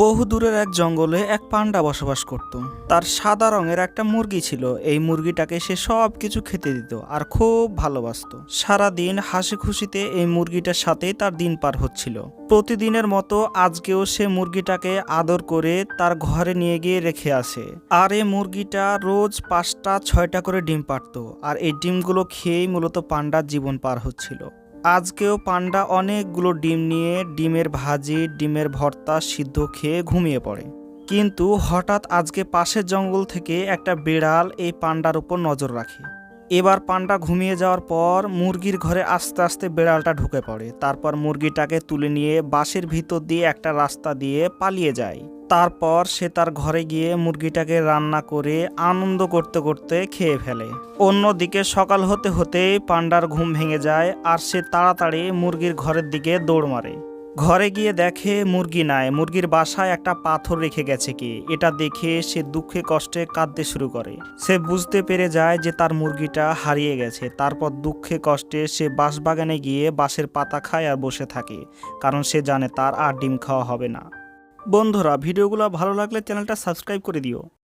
বহুদূরের এক জঙ্গলে এক পান্ডা বসবাস করত। তার সাদা রঙের একটা মুরগি ছিল। এই মুরগিটাকে সে সব কিছু খেতে দিত আর খুব ভালোবাসতো। সারাদিন হাসি খুশিতে এই মুরগিটার সাথেই তার দিন পার হচ্ছিল। প্রতিদিনের মতো আজকেও সে মুরগিটাকে আদর করে তার ঘরে নিয়ে গিয়ে রেখে আসে। আর এই মুরগিটা রোজ 5টা 6টা করে ডিম পাড়ত, আর এই ডিমগুলো খেয়েই মূলত পান্ডার জীবন পার হচ্ছিল। আজকেও পান্ডা অনেকগুলো ডিম নিয়ে ডিমের ভাজি, ডিমের ভর্তা সিদ্ধ খেয়ে ঘুমিয়ে পড়ে। কিন্তু হঠাৎ আজকে পাশের জঙ্গল থেকে একটা বিড়াল এই পান্ডার উপর নজর রাখে। এবার পান্ডা ঘুমিয়ে যাওয়ার পর মুরগির ঘরে আস্তে আস্তে বিড়ালটা ঢুকে পড়ে। তারপর মুরগিটাকে তুলে নিয়ে বাঁশের ভিতর দিয়ে একটা রাস্তা দিয়ে পালিয়ে যায়। তারপর সে তার ঘরে গিয়ে মুরগিটাকে রান্না করে আনন্দ করতে করতে খেয়ে ফেলে। অন্যদিকে সকাল হতে হতেই পান্ডার ঘুম ভেঙে যায়, আর সে তাড়াতাড়ি মুরগির ঘরের দিকে দৌড় মারে। ঘরে গিয়ে দেখে মুরগি নাই, মুরগির বাসায় একটা পাথর রেখে গেছে কি। এটা দেখে সে দুঃখে কষ্টে কাঁদতে শুরু করে। সে বুঝতে পেরে যায় যে তার মুরগিটা হারিয়ে গেছে। তারপর দুঃখে কষ্টে সে বাঁশবাগানে গিয়ে বাঁশের পাতা খায় আর বসে থাকে, কারণ সে জানে তার আর ডিম খাওয়া হবে না। বন্ধুরা, ভিডিওগুলো ভালো লাগলে চ্যানেলটা সাবস্ক্রাইব করে দিও।